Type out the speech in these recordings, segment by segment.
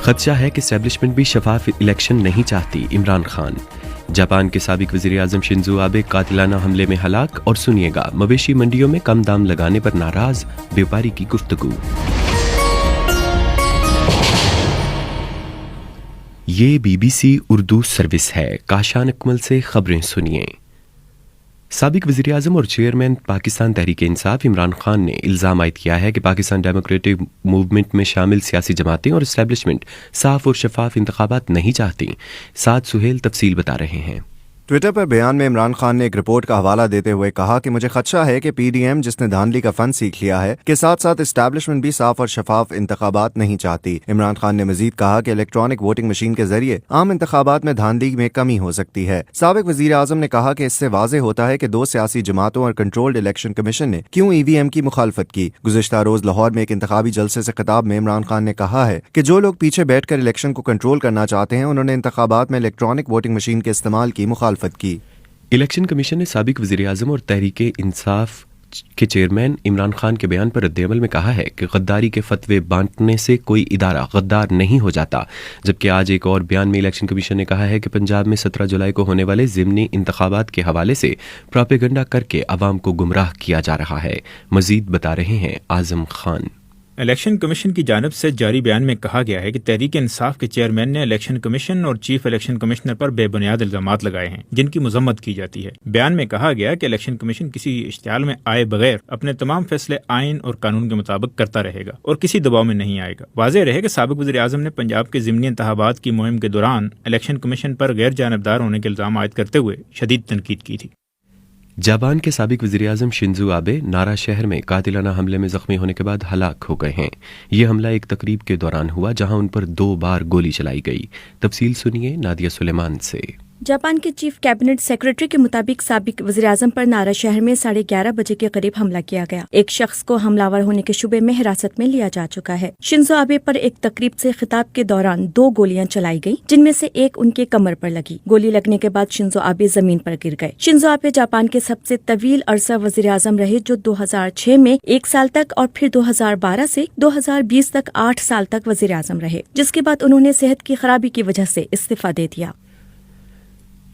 खदशा है कि एस्टेब्लिशमेंट भी शफाफ इलेक्शन नहीं चाहती, इमरान खान। जापान के साबिक वज़ीर आज़म शिंजो आबे कातिलाना हमले में हलाक। और सुनिएगा, मवेशी मंडियों में कम दाम लगाने पर नाराज व्यापारी की गुफ्तगू। ये BBC उर्दू सर्विस है। काशान अकमल से खबरें सुनिए। साबिक वज़ीर आज़म और चेयरमैन पाकिस्तान तहरीक इंसाफ इमरान खान ने इल्ज़ाम आयद किया है कि पाकिस्तान डेमोक्रेटिक मूवमेंट में शामिल सियासी जमातें और इस्टेब्लिशमेंट साफ और शफाफ इंतखाबात नहीं चाहती। साद सुहेल तफसील बता रहे हैं। ट्विटर पर बयान में इमरान खान ने एक रिपोर्ट का हवाला देते हुए कहा कि मुझे खदशा है कि PDM जिसने धांधली का फन सीख लिया है के साथ साथ इस्टेब्लिशमेंट भी साफ और शफाफ इंतखाबात नहीं चाहती। इमरान खान ने मजीद कहा कि इलेक्ट्रॉनिक वोटिंग मशीन के जरिए आम इंतखाबात में धांधली में कमी हो सकती है। साबिक वज़ीर आज़म ने कहा कि इससे वाज़ेह होता है कि दो सियासी जमातों और कंट्रोल्ड इलेक्शन कमीशन ने क्यों EVM की मुखालफत की। गुज़िश्ता रोज लाहौर में एक इंतखाबी जलसे से खिताब में इमरान खान ने कहा है कि जो लोग पीछे बैठकर इलेक्शन को कंट्रोल करना चाहते हैं उन्होंने इंतखाबात में इलेक्ट्रॉनिक वोटिंग मशीन के इस्तेमाल की मुखालफत की। इलेक्शन कमीशन ने साबिक वज़ीर आज़म और तहरीक इंसाफ के चेयरमैन इमरान खान के बयान पर रद्द-ए-अमल में कहा है कि गद्दारी के फतवे बांटने से कोई इदारा गद्दार नहीं हो जाता। जबकि आज एक और बयान में इलेक्शन कमीशन ने कहा है कि पंजाब में 17 जुलाई को होने वाले ज़िमनी इंतखाबात के हवाले से प्रोपेगेंडा करके अवाम को गुमराह किया जा रहा है। मजीद बता रहे हैं आजम खान। इलेक्शन कमीशन की जानिब से जारी बयान में कहा गया है कि तहरीक इंसाफ के चेयरमैन ने इलेक्शन कमीशन और चीफ इलेक्शन कमिश्नर पर बेबुनियाद इल्जामात लगाए हैं जिनकी मजम्मत की जाती है। बयान में कहा गया कि इलेक्शन कमीशन किसी इश्तिहाल में आए बगैर अपने तमाम फैसले आइन और कानून के मुताबिक करता रहेगा और किसी दबाव में नहीं आएगा। वाज़ेह रहे कि साबिक वज़ीर आज़म ने पंजाब के ज़िमनी इंतखाबात की मुहिम के दौरान इलेक्शन कमीशन पर गैर जानिबदार होने के इल्जाम आयद करते हुए शदीद तनकीद की थी। जापान के साबिक वज़ीर आज़म शिंजो आबे नारा शहर में कातिलाना हमले में जख्मी होने के बाद हलाक हो गए हैं। ये हमला एक तकरीब के दौरान हुआ जहां उन पर 2 बार गोली चलाई गई। तफसील सुनिए नादिया सुलेमान से। जापान के चीफ कैबिनेट सेक्रेटरी के मुताबिक साबिक वज़ीर आज़म पर नारा शहर में 11:30 बजे के करीब हमला किया गया। एक शख्स को हमलावर होने के शुबे में हिरासत में लिया जा चुका है। शिंजो आबे पर एक तकरीब से खिताब के दौरान 2 गोलियां चलाई गयी, जिनमें से एक उनके कमर पर लगी। गोली लगने के बाद शिंजो आबे जमीन पर गिर गए। शिंजो आबे जापान के सबसे तवील अरसा वज़ीर आज़म रहे, जो 2006 में 1 साल तक और फिर 2012 से 2020 तक 8 साल तक वज़ीर आज़म रहे, जिसके बाद उन्होंने सेहत की खराबी की वजह से इस्तीफा दे दिया।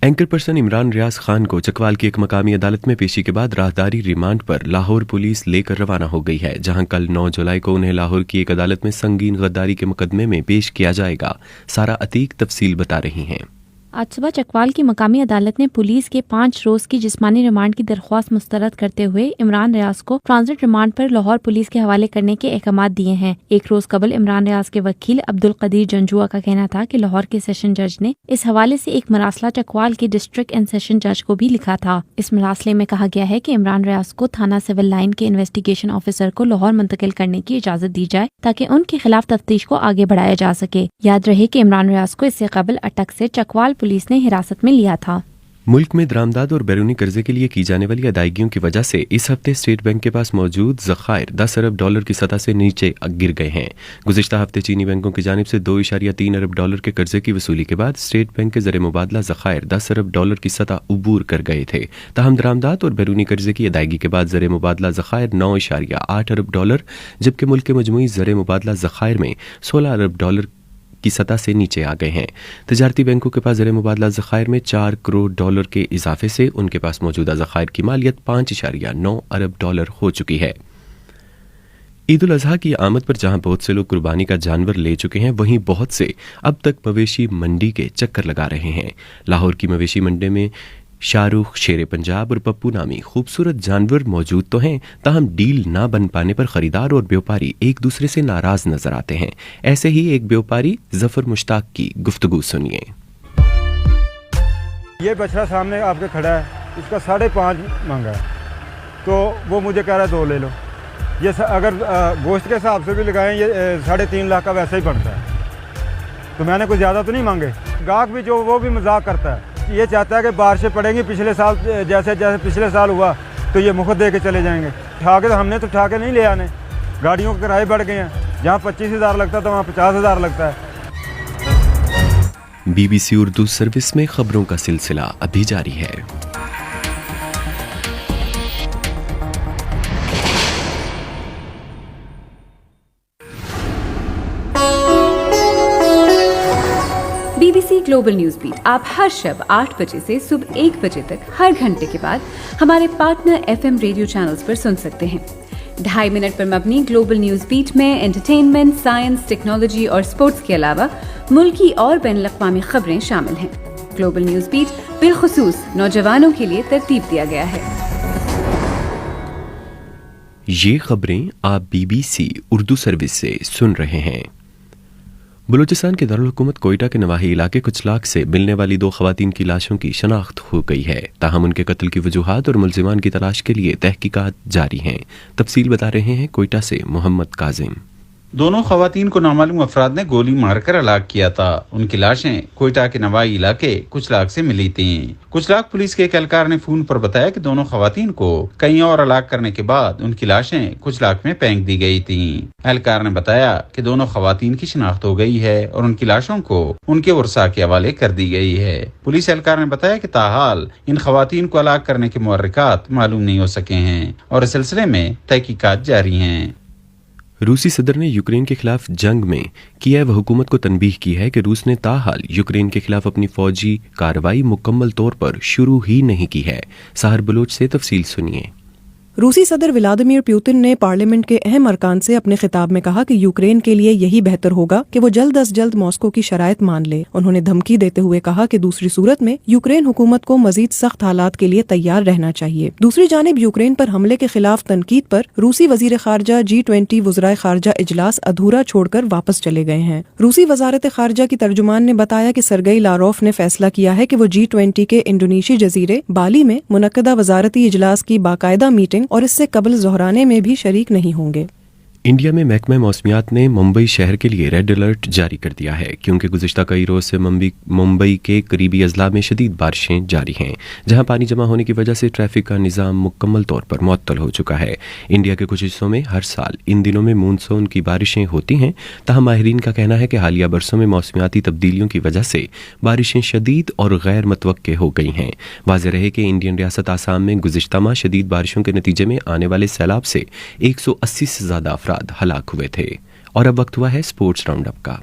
एंकर पर्सन इमरान रियाज खान को चकवाल की एक मकामी अदालत में पेशी के बाद राहदारी रिमांड पर लाहौर पुलिस लेकर रवाना हो गई है, जहां कल 9 जुलाई को उन्हें लाहौर की एक अदालत में संगीन गद्दारी के मुकदमे में पेश किया जाएगा। सारा अतीक तफसील बता रही हैं। आज सुबह चकवाल की मकामी अदालत ने पुलिस के 5 रोज की जिस्मानी रिमांड की दरख्वास्त मुस्तरद करते हुए इमरान रियाज को ट्रांजिट रिमांड पर लाहौर पुलिस के हवाले करने के अहकाम दिए हैं। एक रोज कबल इमरान रियाज के वकील अब्दुल कदीर जंजुआ का कहना था कि लाहौर के सेशन जज ने इस हवाले से एक मरासला चकवाल के डिस्ट्रिक्ट एंड सेशन जज को भी लिखा था। इस मरासले में कहा गया है कि इमरान रियाज को थाना सिविल लाइन के इन्वेस्टिगेशन ऑफिसर को लाहौर मुंतकिल करने की इजाजत दी जाए ताकि उनके खिलाफ तफ्तीश को आगे बढ़ाया जा सके। याद रहे कि इमरान रियाज को इससे कबल अटक से चकवाल पुलिस ने हिरासत में लिया था। मुल्क में दरामदाद और बैरूनी कर्जे के लिए की जाने वाली अदायगियों की वजह से इस हफ्ते स्टेट बैंक के पास मौजूद ज़खायर 10 अरब डॉलर की सतह से नीचे गिर गए हैं। गुज़िश्ता हफ्ते चीनी बैंकों की जानिब से 2.3 अरब डॉलर के कर्जे की वसूली के बाद स्टेट बैंक के ज़र मुबादला ज़खायर 10 अरब डॉलर की सतह उबूर कर गए थे। ताहम दरामदाद और बैरूनी कर्जे की अदायगी के बाद ज़र मुबादला ज़खायर 9.8 अरब डॉलर, जबकि मुल्क के मजमूई ज़र मुबादला ज़खायर में 16 अरब डॉलर की सतह से नीचे आ गए हैं। तजारती बैंकों के पास ज़र मुबादला ज़खायर में 4 करोड़ डॉलर के इजाफे से उनके पास मौजूदा ज़खायर की मालियत 5.9 अरब डॉलर हो चुकी है। ईद उल अजहा की आमद पर जहां बहुत से लोग कुर्बानी का जानवर ले चुके हैं, वहीं बहुत से अब तक मवेशी मंडी के चक्कर लगा रहे हैं। लाहौर की मवेशी मंडी में शाहरुख, शेर पंजाब और पप्पू नामी खूबसूरत जानवर मौजूद तो हैं, ताहम डील ना बन पाने पर खरीदार और व्यापारी एक दूसरे से नाराज नजर आते हैं। ऐसे ही एक व्यापारी जफर मुश्ताक की गुफ्तगू सुनिए। ये बछड़ा सामने आपके खड़ा है, इसका 5.5 मांगा है, तो वो मुझे कह रहा है 2 ले लो। ये अगर गोश्त के हिसाब से भी लगाएं, ये 3.5 लाख का वैसे ही पड़ता है, तो मैंने कुछ ज़्यादा तो नहीं मांगे। गाहक भी जो वो भी मजाक करता है, ये चाहता है कि बारिशें पड़ेंगी पिछले साल जैसे पिछले साल हुआ, तो ये मुफ्त दे के चले जाएंगे। ठा के तो हमने तो ठा के नहीं ले आने, गाड़ियों के किराए बढ़ गए हैं। जहाँ 25,000 लगता था वहाँ 50,000 लगता है। BBC उर्दू सर्विस में खबरों का सिलसिला अभी जारी है। BBC ग्लोबल न्यूज बीट आप हर शब 8 बजे से सुबह 1 बजे तक हर घंटे के बाद हमारे पार्टनर FM रेडियो चैनल्स पर सुन सकते हैं। 2.5 मिनट पर मबनी ग्लोबल न्यूज बीट में एंटरटेनमेंट, साइंस, टेक्नोलॉजी और स्पोर्ट्स के अलावा मुल्की और बैनुल-अक़वामी खबरें शामिल हैं। ग्लोबल न्यूज बीट बिलखुसूस नौजवानों के लिए तरतीब दिया गया है। ये खबरें आप BBC उर्दू सर्विस से सुन रहे हैं। बलूचिस्तान के दारुल हुकूमत कोयटा के नवाही इलाके कुछ लाख से मिलने वाली 2 खवातीन की लाशों की शनाख्त हो गई है। ताहम उनके कत्ल की वजूहात और मुल्जिमान की तलाश के लिए तहकीकात जारी हैं। तफसील बता रहे हैं कोयटा से मोहम्मद काजिम। दोनों खवातीन को नामालूम अफराद ने गोली मारकर हलाक किया था। उनकी लाशें कोयटा के नवाई इलाके कुछ लाख से मिली थी। कुछ लाख पुलिस के एक एहलकार ने फोन पर बताया कि दोनों खवातीन को कहीं और हलाक करने के बाद उनकी लाशें कुछ लाख में फेंक दी गई थी। एहलकार ने बताया कि दोनों खवातीन की शिनाख्त हो गई है और उनकी लाशों को उनके वर्सा के हवाले कर दी गई है। पुलिस एहलकार ने बताया कि ताहाल इन खवातीन को हलाक करने के मुहर्रिकात मालूम नहीं हो सके हैं और इस सिलसिले में तहकीकात जारी हैं। रूसी सदर ने यूक्रेन के खिलाफ जंग में कीव हुकूमत को तनबीह की है कि रूस ने ताहाल यूक्रेन के खिलाफ अपनी फौजी कार्रवाई मुकम्मल तौर पर शुरू ही नहीं की है। साहर बलोच से तफसील सुनिए। रूसी सदर व्लादिमीर पुतिन ने पार्लियामेंट के अहम अरकान से अपने खिताब में कहा कि यूक्रेन के लिए यही बेहतर होगा कि वो जल्द अज जल्द मॉस्को की शराइत मान ले। उन्होंने धमकी देते हुए कहा कि दूसरी सूरत में यूक्रेन हुकूमत को मजीद सख्त हालात के लिए तैयार रहना चाहिए। दूसरी जानिब यूक्रेन पर हमले के खिलाफ तनकीद पर रूसी वजीर खारजा G20 वज़राए खारजा इजलास अधूरा छोड़कर वापस चले गए हैं। रूसी वजारत खारजा की तर्जुमान ने बताया कि सरगई लारोफ ने फैसला किया है कि वो G20 के इंडोनेशी जजीरे बाली में मुनक्कदा वजारती इजलास की बाकायदा मीटिंग और इससे कबल ज़ोहराने में भी शरीक नहीं होंगे। इंडिया में महकमा मौसमियात ने मुंबई शहर के लिए रेड अलर्ट जारी कर दिया है क्योंकि गुज़िश्ता कई रोज से मुंबई के करीबी अजला में शदीद बारिशें जारी हैं, जहां पानी जमा होने की वजह से ट्रैफिक का निज़ाम मुकम्मल तौर पर मुअत्तल हो चुका है। इंडिया के कुछ हिस्सों में हर साल इन दिनों में मानसून की बारिशें होती हैं, ताहम माहिरीन का कहना है कि हालिया बरसों में मौसमियाती तब्दीलियों की वजह से बारिशें शदीद और गैर मुतवक्के हो गई हैं। वाज़ेह रहे कि इंडियन रियासत आसाम में गुज़िश्ता माह शदीद बारिशों के नतीजे में आने वाले सैलाब से 180 से ज़्यादा अफराद हलाक हुए थे। और अब वक्त हुआ है स्पोर्ट्स राउंड अप का।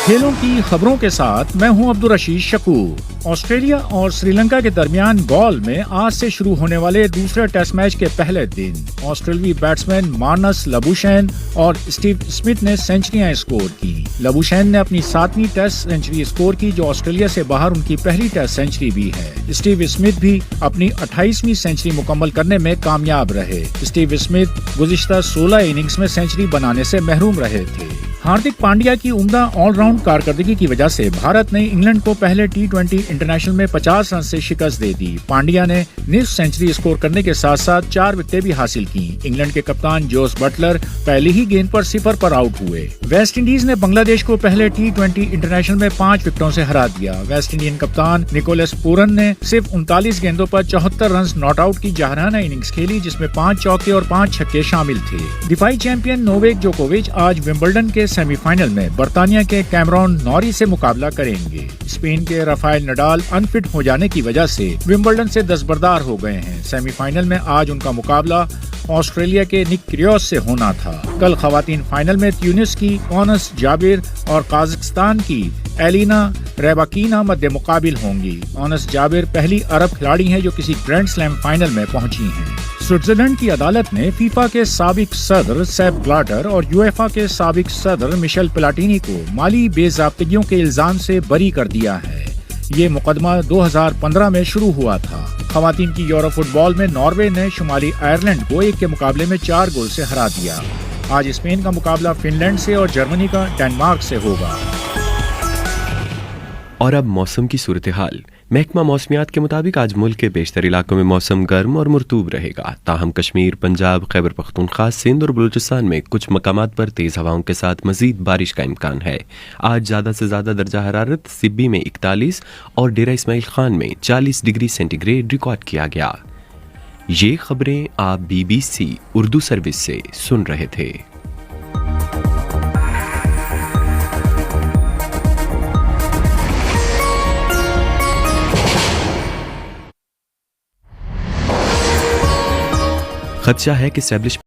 खेलों की खबरों के साथ मैं हूं अब्दुल रशीद शकूर। ऑस्ट्रेलिया और श्रीलंका के दरमियान गॉल में आज से शुरू होने वाले दूसरे टेस्ट मैच के पहले दिन ऑस्ट्रेलियाई बैट्समैन मार्नस लबुशैन और स्टीव स्मिथ ने सेंचुरियां स्कोर की। लबुशैन ने अपनी 7वीं टेस्ट सेंचुरी स्कोर की, जो ऑस्ट्रेलिया से बाहर उनकी पहली टेस्ट सेंचुरी भी है। स्टीव स्मिथ भी अपनी 28वीं सेंचुरी मुकम्मल करने में कामयाब रहे। स्टीव स्मिथ गुज़िश्ता 16 इनिंग्स में सेंचुरी बनाने से महरूम रहे थे। हार्दिक पांड्या की उम्दा ऑलराउंड कारकर्दगी की वजह से भारत ने इंग्लैंड को पहले T20 इंटरनेशनल में 50 रन से शिकस्त दे दी। पांड्या ने निस्फ सेंचुरी स्कोर करने के साथ साथ 4 विकेटें भी हासिल की। इंग्लैंड के कप्तान जोस बटलर पहली ही गेंद पर 0 पर आउट हुए। वेस्ट इंडीज ने बांग्लादेश को पहले T20 इंटरनेशनल में 5 विकेटों से हरा दिया। वेस्ट इंडियन कप्तान निकोलस पूरन ने सिर्फ 39 गेंदों पर 74 रन नॉट आउट की जहराना इनिंग्स खेली, जिसमें 5 चौके और 5 छक्के शामिल थे। दिफाई चैंपियन नोवेक जोकोविच आज विंबलडन के सेमीफाइनल में बर्तानिया के कैमरॉन नॉरी से मुकाबला करेंगे। स्पेन के राफेल नडाल अनफिट हो जाने की वजह से विंबलडन से दस्तबरदार हो गए हैं। सेमीफाइनल में आज उनका मुकाबला ऑस्ट्रेलिया के निक क्रियोस से होना था। कल खवातीन फाइनल में ट्यूनिस की ओनस जाबिर और काजाकिस्तान की एलिना रेबाकीना मध्य मुकाबिल होंगी। ओनस जाबिर पहली अरब खिलाड़ी हैं जो किसी ग्रैंड स्लैम फाइनल में पहुंची हैं। स्विट्जरलैंड की अदालत ने फीफा के साबिक सदर सेप ब्लाटर और यूएफा के साबिक सदर मिशेल प्लाटिनी को माली बेज़ाब्तगियों के इल्जाम से बरी कर दिया है। ये मुकदमा 2015 में शुरू हुआ था। खवातीन की यूरो फुटबॉल में नॉर्वे ने शुमाली आयरलैंड को 1 के मुकाबले में 4 गोल से हरा दिया। आज स्पेन का मुकाबला फिनलैंड से और जर्मनी का डेनमार्क से होगा। और अब मौसम की सूरत हाल। महकमा मौसमियात के मुताबिक आज मुल्क के बेशतर इलाकों में मौसम गर्म और मरतूब रहेगा। ताहम कश्मीर, पंजाब, खैबर पख्तूनख्वा, सिंध और बलूचिस्तान में कुछ मकामात पर तेज़ हवाओं के साथ मजीद बारिश का इम्कान है। आज ज़्यादा से ज़्यादा दर्जा हरारत सिब्बी में 41 और डेरा इस्माइल खान में 40 डिग्री सेंटीग्रेड रिकॉर्ड किया गया। ये खबरें आप BBC उर्दू सर्विस से सुन रहे थे। खदशा है कि एस्टैब्लिश